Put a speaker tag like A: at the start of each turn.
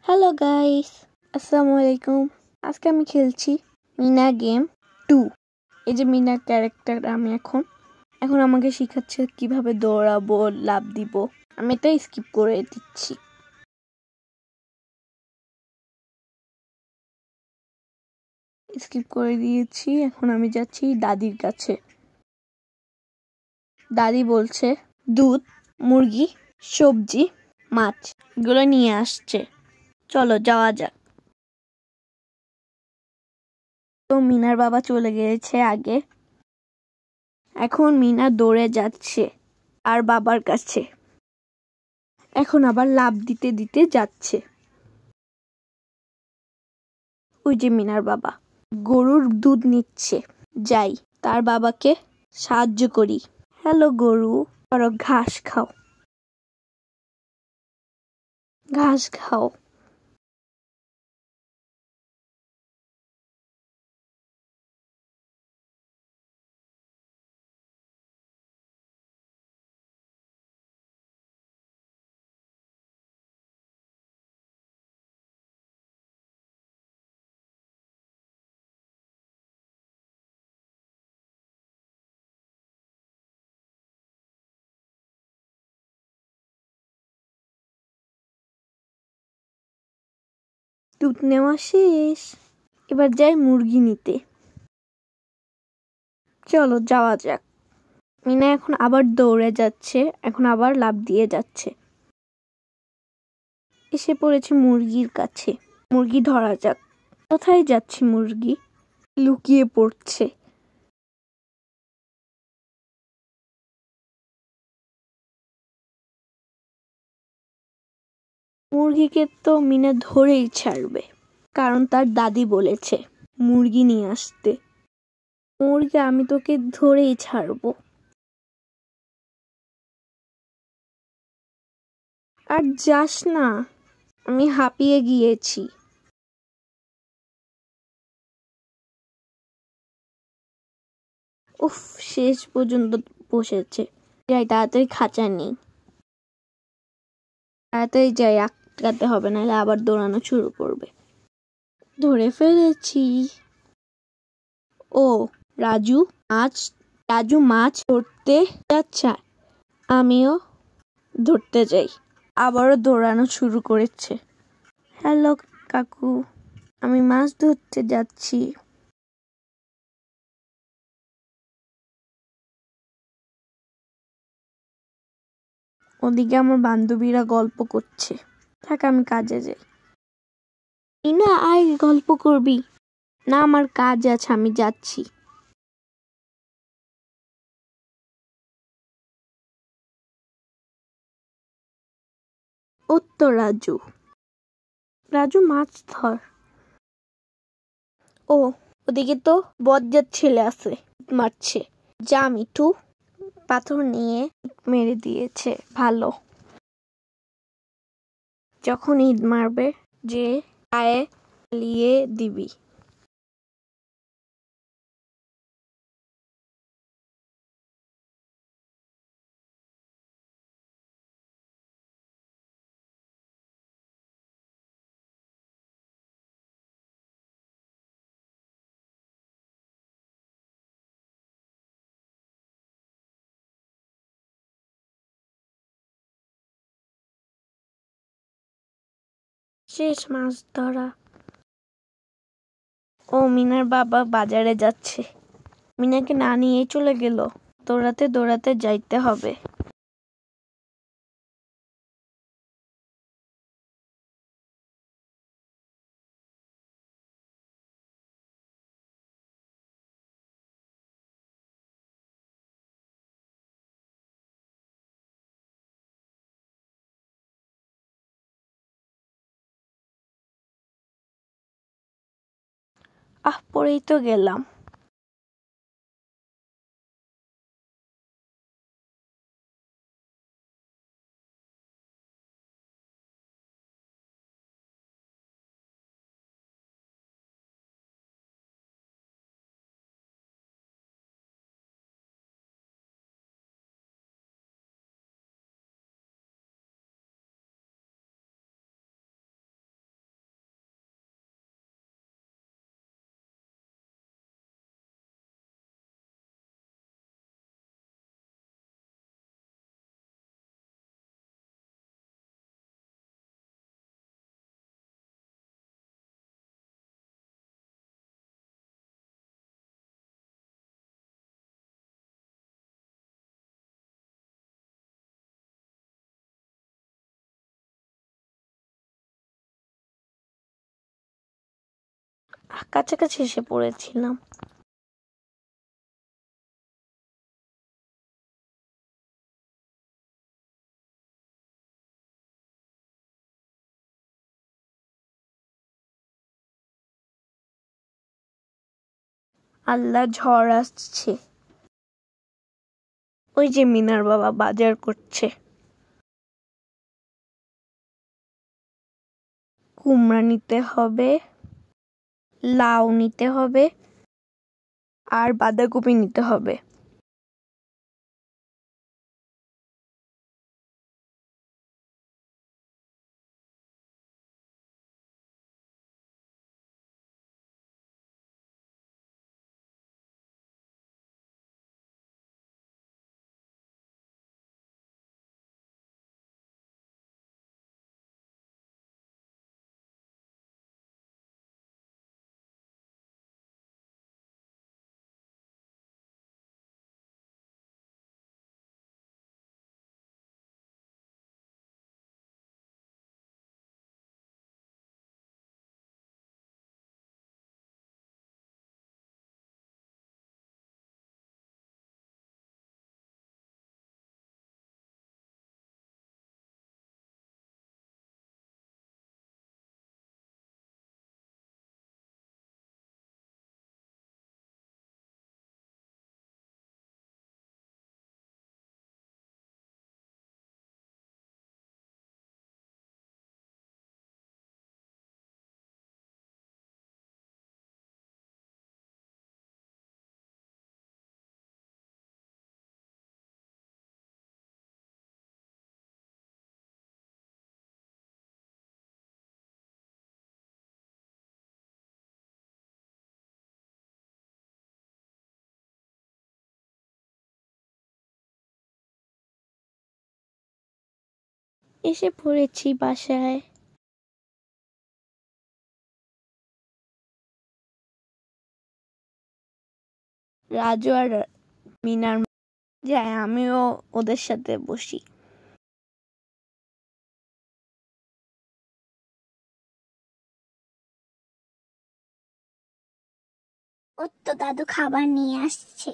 A: Hello guys, আসসালামু আলাইকুম। আজকে আমি খেলছি মিনা গেম 2। এই যে মিনা ক্যারেক্টার আমি এখন আমাকে শেখাচ্ছে কিভাবে দৌড়াবো, লাফ দিব। আমি এটা স্কিপ করে দিচ্ছি। স্কিপ করে দিয়েছি। এখন আমি যাচ্ছি দাদির কাছে। দাদি বলছে দুধ, মুরগি, সবজি, মাছ এগুলো নিয়ে আসছে। চলো যাওয়া যাক। তো মিনার বাবা চলে গিয়েছে আগে। এখন মিনা দৌড়ে যাচ্ছে আর বাবার কাছে। এখন আবার লাফ দিতে দিতে যাচ্ছে। ওই যে মিনার বাবা গরুর দুধ নিচ্ছে। যাই তার বাবাকে সাহায্য করি। হ্যালো গরু, ধরো ঘাস খাও, ঘাস খাও। দুধ নেওয়া শেষ। এবার যাই মুরগি নিতে। চলো যাওয়া যাক। মিনা এখন আবার দৌড়ে যাচ্ছে। এখন আবার লাফ দিয়ে যাচ্ছে। এসে পড়েছে মুরগির কাছে। মুরগি ধরা যাক। কোথায় যাচ্ছে মুরগি? লুকিয়ে পড়ছে। মুরগিকে তো মিনা ধরেই ছাড়বে, কারণ তার দাদি বলেছে মুরগি নিয়ে আসতে। মুরগি আমি তোকে ধরেই ছাড়বো। আর যাস না, আমি হাঁপিয়ে গিয়েছি। উফ, শেষ পর্যন্ত বসেছে। যাই তাড়াতাড়ি খাঁচা নেই। তাড়াতাড়ি যাই, আটকাতে হবে, নাহলে আবার দৌড়ানো শুরু করবে। ধরে ফেলেছি। ও রাজু মাছ ধরতে যাচ্ছে। আমিও ধরতে যাই। আবারও দৌড়ানো শুরু করেছে। হ্যালো কাকু, আমি মাছ ধরতে যাচ্ছি। ওদিকে আমার বান্ধবীরা গল্প করছে। থাক, আমি কাজে যাই। না, আয় গল্প করবি না? আমার কাজ আছে, আমি যাচ্ছি। ও তো রাজু। রাজু মাছ ধর। ও, ওদিকে তো বজ্জাত ছেলে আছে, মারছে। যা মিঠু, পাথর নিয়ে মেরে দিয়েছে। ভালো। যখন ঈদ মারবে, যে পায়ে লিয়ে দিবি। শেষ মাছ ধরা। ও মিনার বাবা বাজারে যাচ্ছে। মিনাকে না নিয়ে চলে গেল। দৌড়াতে দৌড়াতে যাইতে হবে। পরেই তো গেলাম। কাছাকাছি এসে পড়েছিলাম। আল্লাহ, ঝড় আসছে। ওই যে মিনার বাবা বাজার করছে। কুমড়া নিতে হবে, লাউ নিতে হবে, আর বাঁধাকপি নিতে হবে। এসে পড়েছি বাসায়। রাজু আর মিনার যায়, আমিও ওদের সাথে বসি।
B: ওর তো দাদু খাবার নিয়ে আসছে।